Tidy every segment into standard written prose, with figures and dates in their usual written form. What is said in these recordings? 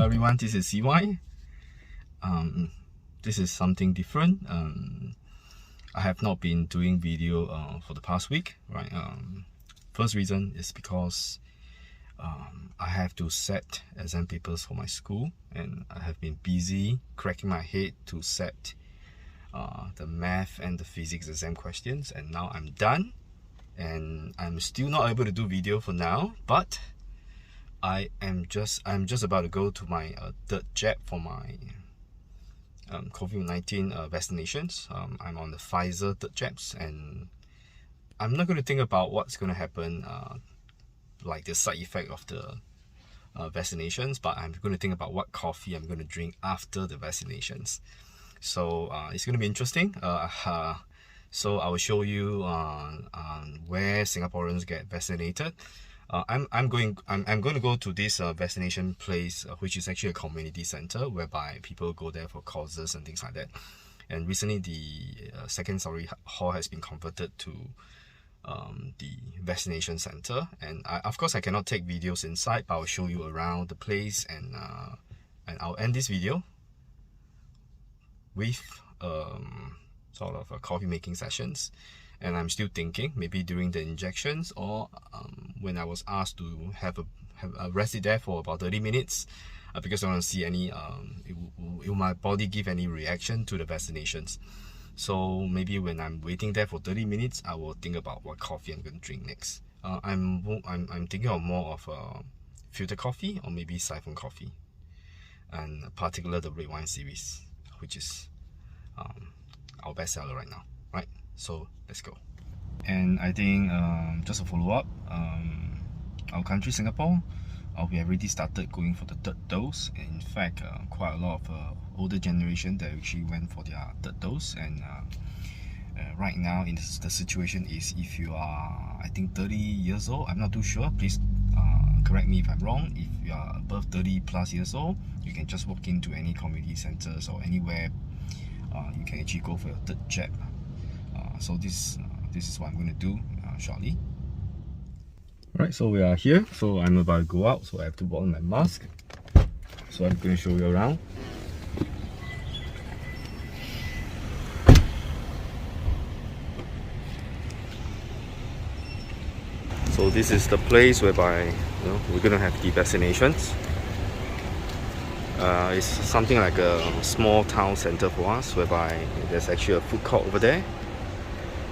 everyone, this is CY. This is something different. I have not been doing video for the past week, right? First reason is because I have to set exam papers for my school, and I have been busy cracking my head to set the math and the physics exam questions, and now I'm done, and I'm still not able to do video for now, but I'm just about to go to my third jab for my COVID-19 vaccinations. I'm on the Pfizer third jabs, and I'm not going to think about what's going to happen, like the side effect of the vaccinations, but I'm going to think about what coffee I'm going to drink after the vaccinations. So it's going to be interesting. So I will show you where Singaporeans get vaccinated. I'm going to go to this vaccination place, which is actually a community center whereby people go there for courses and things like that. And recently the second story hall has been converted to the vaccination center, and of course I cannot take videos inside, but I'll show you around the place, and I'll end this video with sort of a coffee making sessions. And I'm still thinking, maybe during the injections, or when I was asked to have a rest there for about 30 minutes, because I want to see any will my body give any reaction to the vaccinations. So maybe when I'm waiting there for 30 minutes, I will think about what coffee I'm going to drink next. I'm thinking of more of filter coffee, or maybe Syphon Coffee, and particularly the Red Wine Series, which is our best seller right now, right? So let's go. And I think just a follow-up, our country Singapore, we already started going for the third dose. In fact, quite a lot of older generation that actually went for their third dose. And right now in the situation is, if you are, I think 30 years old, I'm not too sure, please correct me if I'm wrong. If you are above 30 plus years old, you can just walk into any community centers or anywhere. You can actually go for your third jab. So this is what I'm going to do shortly. Alright, so we are here. So I'm about to go out, so I have to put on my mask. So I'm going to show you around. So this is the place whereby we're going to have the vaccinations. It's something like a small town center for us, whereby there's actually a food court over there.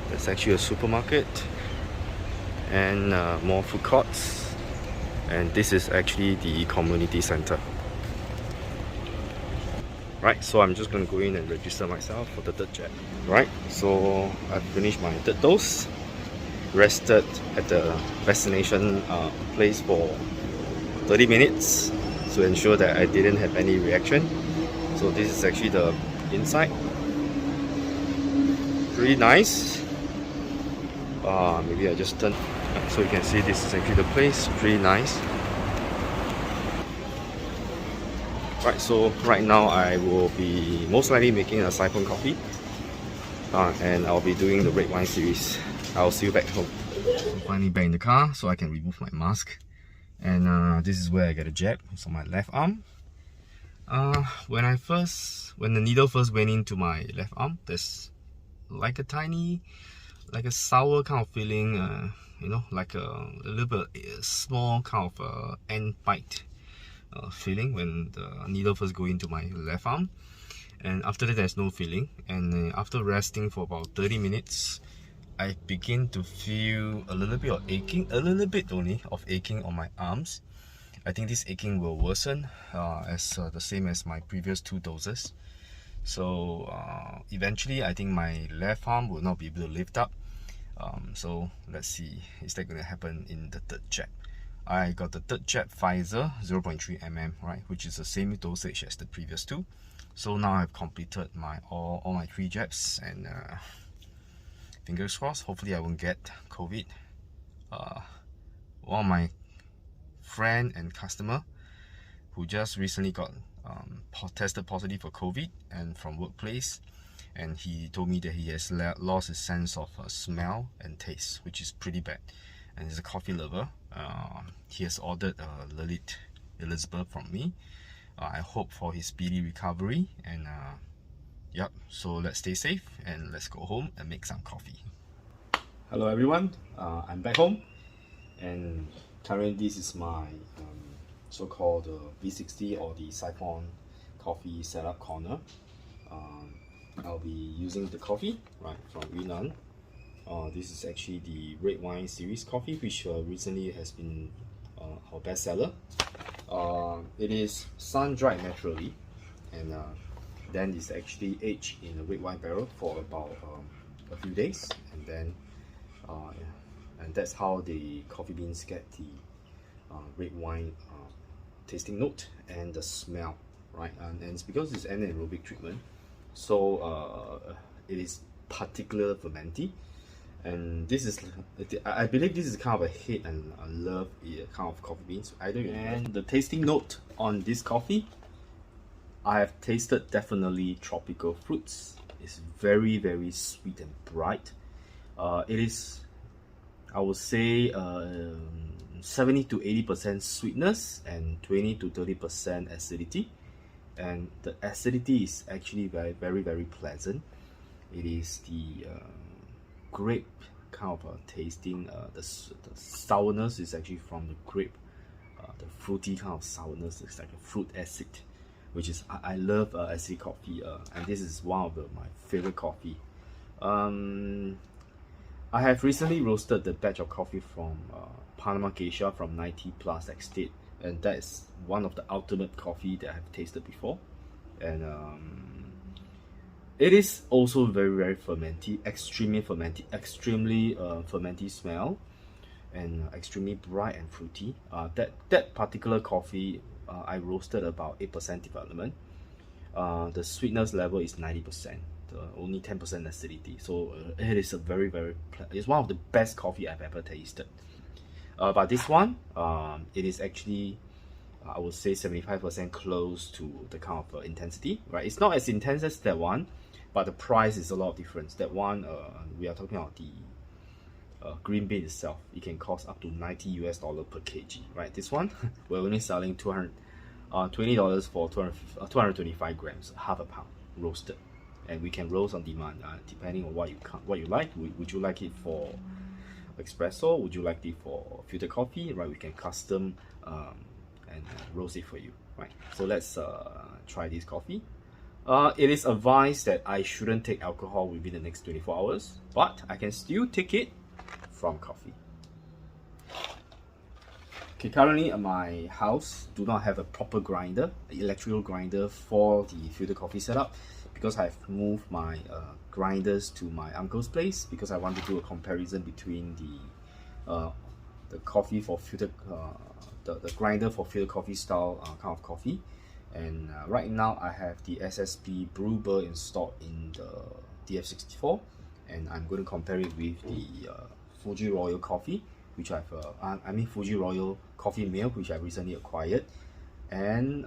There's actually a supermarket and more food courts, and this is actually the community center. Right, so I'm just going to go in and register myself for the third jab. Right, so I've finished my third dose, rested at the vaccination place for 30 minutes to ensure that I didn't have any reaction. So this is actually the inside. Pretty nice. Maybe I just turn so you can see this is actually the place. Pretty nice. Right, so right now I will be most likely making a Syphon coffee, and I'll be doing the Red Wine Series. I'll see you back home. So finally back in the car, so I can remove my mask. And this is where I get a jab. It's on my left arm. When the needle first went into my left arm, there's like a sour kind of feeling, like a little bit small kind of end bite feeling when the needle first go into my left arm. And after that, there's no feeling. And after resting for about 30 minutes, I begin to feel a little bit of aching, a little bit only of aching on my arms. I think this aching will worsen as the same as my previous 2 doses. So eventually I think my left arm will not be able to lift up. So let's see, is that going to happen in the third jab? I got the third jab Pfizer 0.3 mm, right, which is the same dosage as the previous 2. So now I've completed all my 3 jabs, and fingers crossed, hopefully I won't get COVID. One of my friend and customer who just recently got tested positive for COVID and from workplace, and he told me that he has lost his sense of smell and taste, which is pretty bad. And he's a coffee lover. He has ordered Elizabeth from me, I hope for his speedy recovery, and yep, so let's stay safe and let's go home and make some coffee. Hello everyone, I'm back home, and currently this is my so-called V60 or the Syphon Coffee setup corner. I'll be using the coffee right from Yunnan. This is actually the Red Wine Series coffee, which recently has been our bestseller. It is sun-dried naturally, and then it's actually aged in a red wine barrel for about a few days, and then and that's how the coffee beans get the red wine tasting note and the smell, right? And it's because it's anaerobic treatment, so it is particular fermenty. And this is, I believe this is kind of a hate and a love kind of coffee beans. And the tasting note on this coffee, I have tasted definitely tropical fruits. It's very, very sweet and bright. It is, I would say, 70 to 80% sweetness and 20 to 30% acidity. And the acidity is actually very, very, very pleasant. It is the grape kind of tasting. The sourness is actually from the grape. The fruity kind of sourness is like a fruit acid, which is I love acid coffee, and this is one of my favorite coffee. I have recently roasted the batch of coffee from Panama Geisha from 90 plus estate, and that is one of the ultimate coffee that I have tasted before. And it is also very, very fermenty, extremely fermenty smell, and extremely bright and fruity. That particular coffee, I roasted about 8% development. The sweetness level is 90%, only 10% acidity. So it is a very, it's one of the best coffee I've ever tasted. But this one, it is actually, I would say 75% close to the kind of intensity, right? It's not as intense as that one, but the price is a lot of difference. That one, we are talking about the green bean itself. It can cost up to $90 per kg, right? This one, we're only selling $20 for 225 grams, half a pound roasted, and we can roast on demand depending on what you like. Would you like it for espresso? Would you like it for filter coffee? Right, we can custom and roast it for you, right? So let's try this coffee. It is advised that I shouldn't take alcohol within the next 24 hours, but I can still take it from coffee. Okay, currently my house do not have a proper grinder, electrical grinder for the filter coffee setup, because I've moved my grinders to my uncle's place, because I want to do a comparison between the coffee for filter, the grinder for filter coffee style kind of coffee. And right now I have the SSP brewer installed in the DF64, and I'm going to compare it with the Fuji Royal coffee, which I've Fuji Royal coffee mill, which I recently acquired. And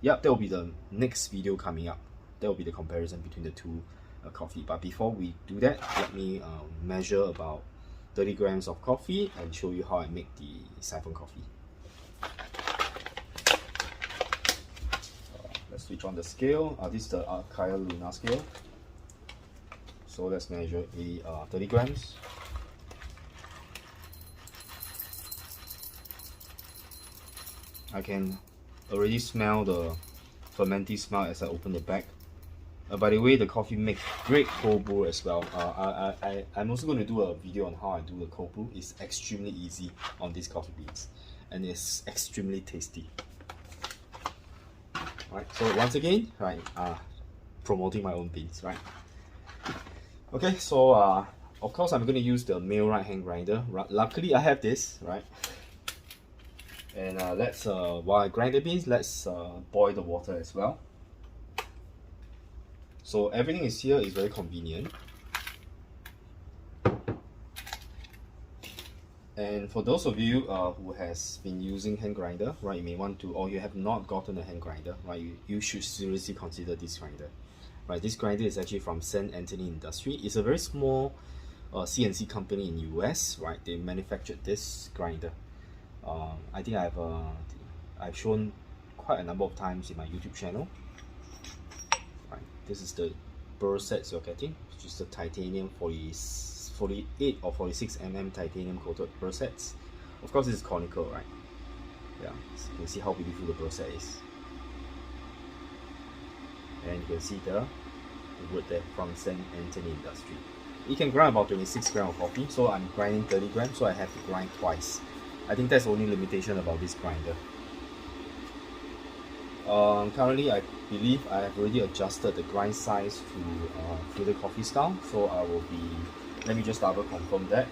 yeah, that will be the next video coming up. That will be the comparison between the two coffee. But before we do that, let me measure about 30 grams of coffee and show you how I make the Syphon coffee. Let's switch on the scale. This is the Kaya Luna scale. So let's measure 30 grams. I can already smell the fermenty smell as I open the bag. By the way, the coffee makes great cold brew as well. I'm also going to do a video on how I do the cold brew. It's extremely easy on these coffee beans, and it's extremely tasty. Right, so once again, right, promoting my own beans, right? Okay, so of course I'm going to use the mill right hand grinder. Luckily I have this, right? And let's while I grind the beans, let's boil the water as well. So everything is here is very convenient. And for those of you who has been using hand grinder, right, you may want to, or you have not gotten a hand grinder, right, you should seriously consider this grinder. Right, this grinder is actually from St. Anthony Industry. It's a very small CNC company in US, right? They manufactured this grinder. I think I've shown quite a number of times in my YouTube channel. Right, this is the burr sets you're getting, which is the titanium 48 or 46 titanium coated burr sets. Of course, this is conical, right? Yeah, so you can see how beautiful the burr set is. And you can see the wood there from St. Anthony Industry. You can grind about 26 grams of coffee, so I'm grinding 30 grams, so I have to grind twice. I think that's the only limitation about this grinder. Currently, I believe I have already adjusted the grind size to filter coffee style, so I will be, let me just double confirm that.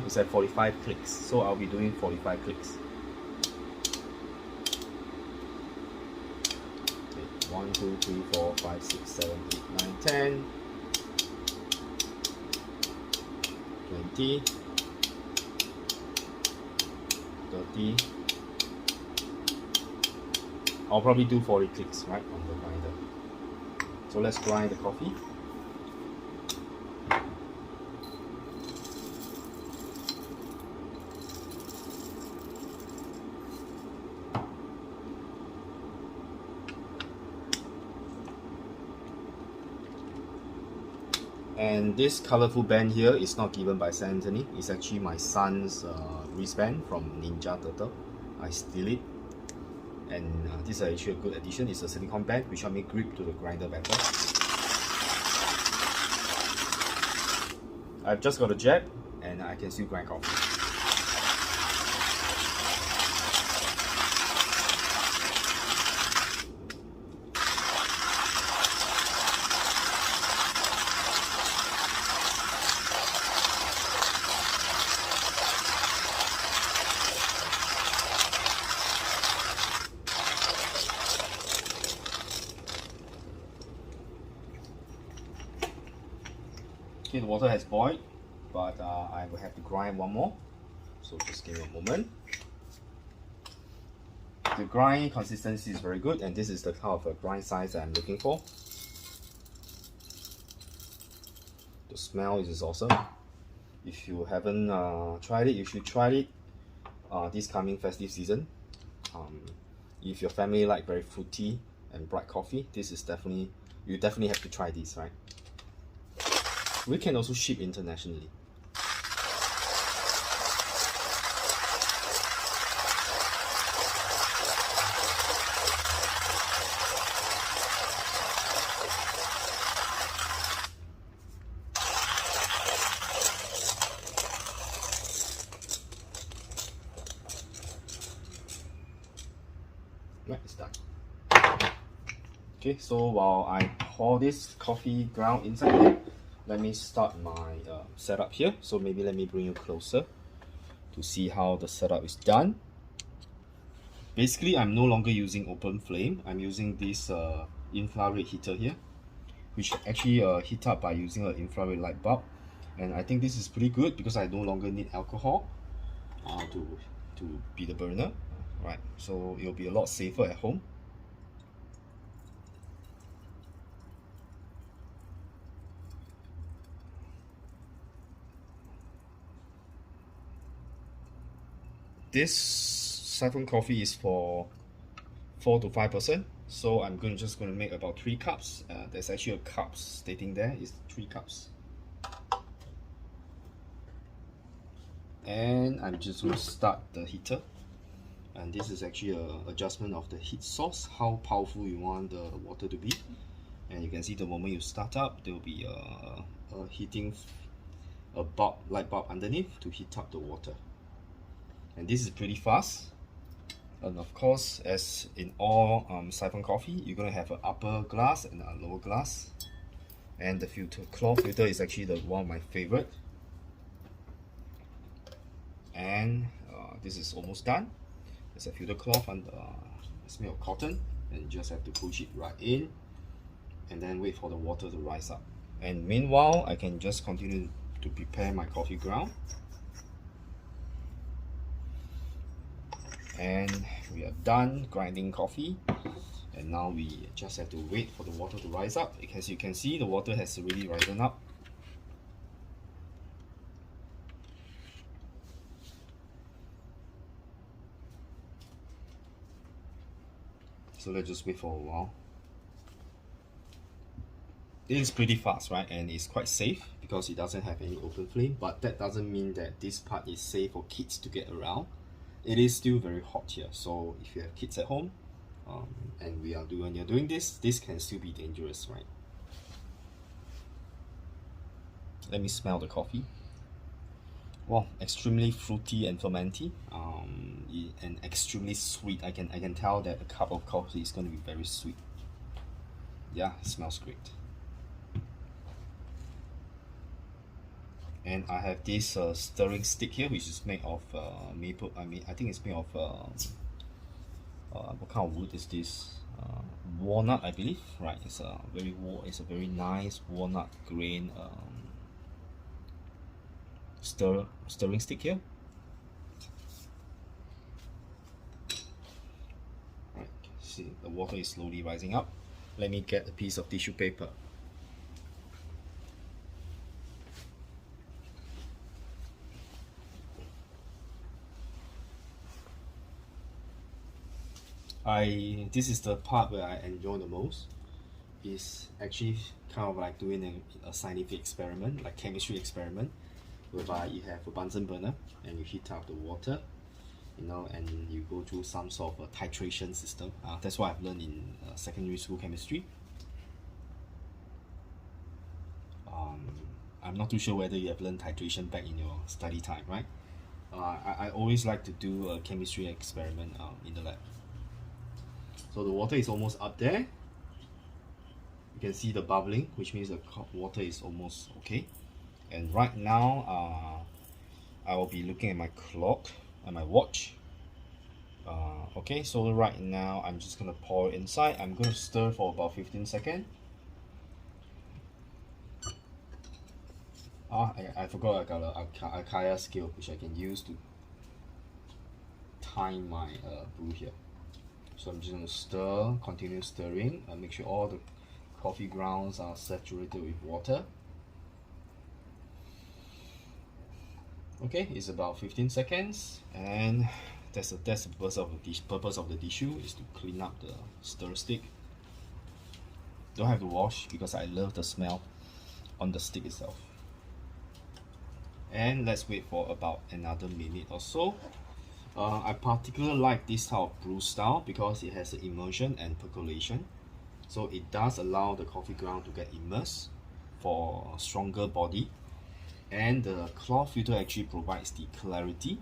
It's at 45 clicks, so I'll be doing 45 clicks. Okay, 1, 2, 3, 4, 5, 6, 7, 8, 9, 10, 20, 30. I'll probably do 40 clicks, right, on the grinder. So let's grind the coffee. And this colorful band here is not given by St. Anthony. It's actually my son's wristband from Ninja Turtle. I steal it, and this is actually a good addition. It's a silicone band which helps me grip to the grinder better. I've just got a jab, and I can still grind coffee. Okay, the water has boiled, but I will have to grind one more, so just give me a moment. The grind consistency is very good, and this is the kind of a grind size that I'm looking for. The smell is awesome. If you haven't tried it, you should try it this coming festive season. If your family like very fruity and bright coffee, this is definitely, you definitely have to try this, right? We can also ship internationally. Right, it's done. Okay, so while I pour this coffee ground inside here, let me start my setup here. So maybe let me bring you closer to see how the setup is done. Basically, I'm no longer using open flame. I'm using this infrared heater here, which actually heat up by using an infrared light bulb. And I think this is pretty good because I no longer need alcohol to be the burner, right? So it'll be a lot safer at home. This Syphon coffee is for 4 to 5%, so I'm just going to make about 3 cups. There's actually a cup stating there, it's 3 cups. And I'm just going to start the heater. And this is actually an adjustment of the heat source, how powerful you want the water to be. And you can see the moment you start up, there will be a light bulb underneath to heat up the water. And this is pretty fast. And of course, as in all Syphon coffee, you're going to have an upper glass and a lower glass. And the cloth filter is actually one of my favorite. And this is almost done. There's a filter cloth and it's made of cotton, and you just have to push it right in and then wait for the water to rise up. And meanwhile, I can just continue to prepare my coffee ground. And we are done grinding coffee, and now we just have to wait for the water to rise up. As you can see, the water has already risen up. So let's just wait for a while. It is pretty fast, right? And it's quite safe because it doesn't have any open flame, but that doesn't mean that this part is safe for kids to get around. It is still very hot here, so if you have kids at home and you're doing this can still be dangerous, right? Let me smell the coffee. Well, extremely fruity and fermenty, and extremely sweet. I can tell that a cup of coffee is going to be very sweet. Yeah, it smells great. And I have this stirring stick here, which is made of maple. I think it's made of what kind of wood is this? Walnut, I believe. Right, it's a very nice walnut grain stirring stick here. Right, see the water is slowly rising up. Let me get a piece of tissue paper. This is the part where I enjoy the most. It's actually kind of like doing a scientific experiment, like chemistry experiment, whereby you have a Bunsen burner and you heat up the water, and you go through some sort of a titration system. That's what I've learned in secondary school chemistry. I'm not too sure whether you have learned titration back in your study time, right? I always like to do a chemistry experiment in the lab. So the water is almost up there. You can see the bubbling, which means the water is almost okay. And right now, I will be looking at my clock and my watch. Okay, so right now I'm just gonna pour it inside. I'm gonna stir for about 15 seconds. I forgot I got a Akaya scale which I can use to time my brew here. So I'm just going to continue stirring, and make sure all the coffee grounds are saturated with water. Okay, it's about 15 seconds, and that's the purpose of the tissue, is to clean up the stir stick. Don't have to wash because I love the smell on the stick itself. And let's wait for about another minute or so. I particularly like this type of brew style because it has immersion and percolation, so it does allow the coffee ground to get immersed for a stronger body, and the cloth filter actually provides the clarity.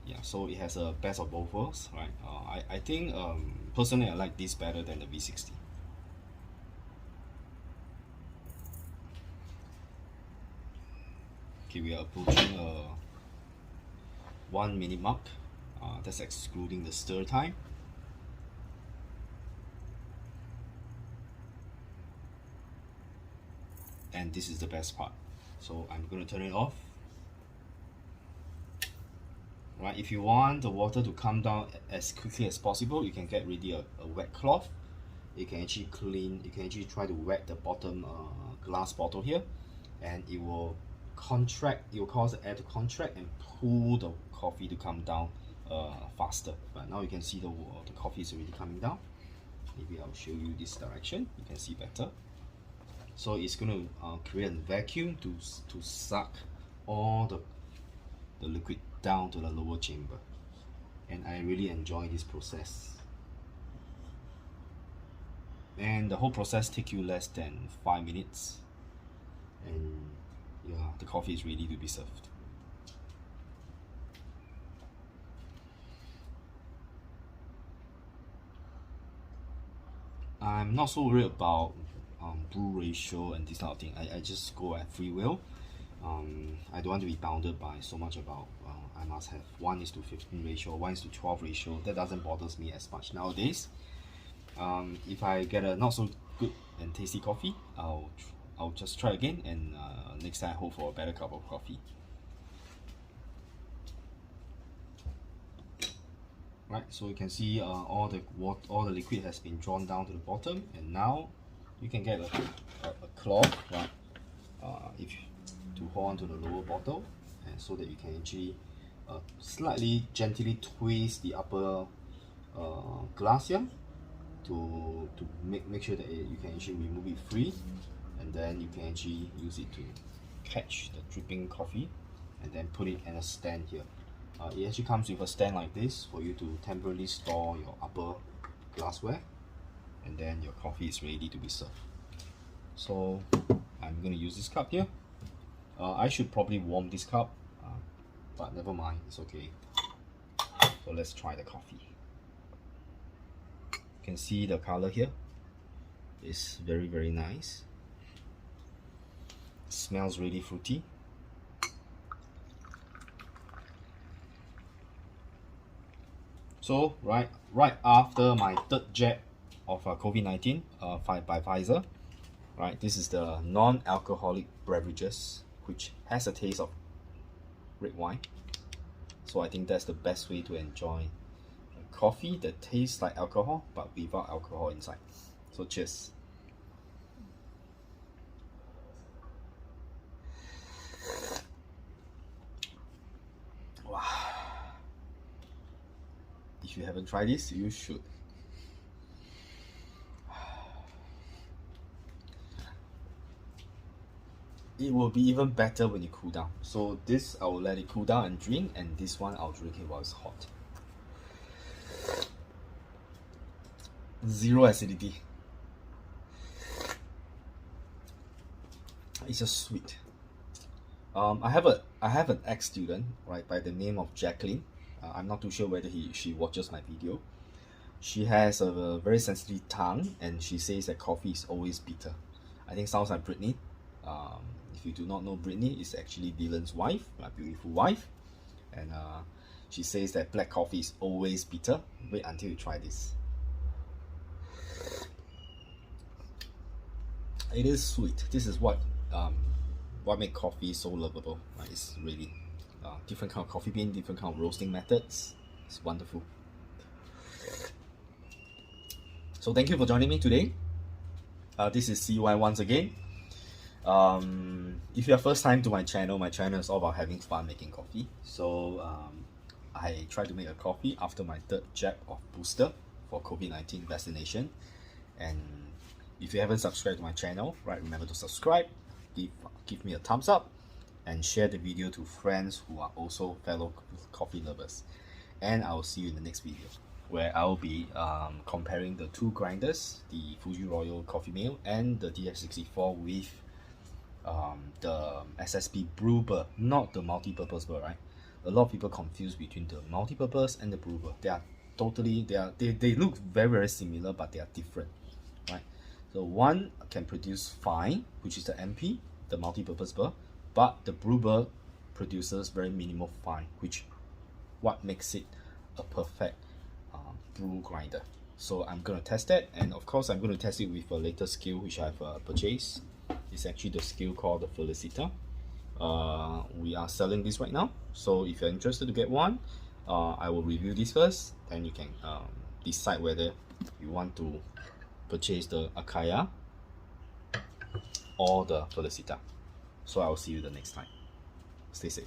Yeah, so it has a best of both worlds, right? I think personally I like this better than the V60. Okay, we are approaching 1 minute mark. That's excluding the stir time. And this is the best part. So I'm going to turn it off. Right, if you want the water to come down as quickly as possible, you can get ready a wet cloth. You can actually try to wet the bottom glass bottle here, and it will contract. It will cause the air to contract and pull the coffee to come down faster. But now you can see the coffee is already coming down. Maybe I'll show you this direction. You can see better. So it's going to create a vacuum to suck all the liquid down to the lower chamber, and I really enjoy this process. And the whole process takes you less than 5 minutes, and yeah, the coffee is ready to be served. I'm not so worried about brew ratio and this kind of thing. I just go at free will. I don't want to be bounded by so much about I must have 1:15 ratio, 1:12 ratio. That doesn't bother me as much nowadays. If I get a not so good and tasty coffee, I'll just try again and next time I hope for a better cup of coffee. Right, so you can see all the liquid has been drawn down to the bottom, and now you can get a cloth, right, to hold on to the lower bottle, and so that you can actually slightly gently twist the upper glass here to make sure that you can actually remove it free, and then you can actually use it to catch the dripping coffee, and then put it in a stand here. It actually comes with a stand like this for you to temporarily store your upper glassware, and then your coffee is ready to be served. So I'm going to use this cup here. I should probably warm this cup, but never mind, it's okay. So let's try the coffee. You can see the color here. It's very nice. It smells really fruity. So right after my third jab of COVID-19 by Pfizer, right, this is the non-alcoholic beverages, which has a taste of red wine. So I think that's the best way to enjoy a coffee that tastes like alcohol but without alcohol inside. So cheers. Wow. If you haven't tried this, you should. It will be even better when you cool down. So this I will let it cool down and drink, and this one I'll drink it while it's hot. Zero acidity. It's just sweet. I have an ex-student, right, by the name of Jacqueline. I'm not too sure whether she watches my video. She has a very sensitive tongue, and she says that coffee is always bitter. I think sounds like Brittany. If you do not know Brittany, it's actually Dylan's wife, my beautiful wife, and she says that black coffee is always bitter. Wait until you try this. It is sweet. This is what makes coffee so lovable. Right? It's really different kind of coffee bean, different kind of roasting methods. It's wonderful. So thank you for joining me today. This is CY once again. If you're first time to my channel is all about having fun making coffee. So I try to make a coffee after my third jab of booster for COVID-19 vaccination. And if you haven't subscribed to my channel, right, remember to subscribe, give me a thumbs up, and share the video to friends who are also fellow coffee lovers. And I will see you in the next video, where I will be comparing the two grinders, the Fuji Royal coffee mill and the DX64 with the SSB brew burr, not the multi-purpose burr, right? A lot of people confuse between the multi-purpose and the brew burr. They look very similar, but they are different, right? So one can produce fine, which is the MP, the multi-purpose burr, but the brew burr produces very minimal fine, which what makes it a perfect brew grinder. So I'm going to test that, and of course I'm going to test it with a latest skill which I've purchased. It's actually the skill called the Felicita. We are selling this right now, so if you're interested to get one, I will review this first, then you can decide whether you want to purchase the Akaya or the Felicita. So I will see you the next time. Stay safe.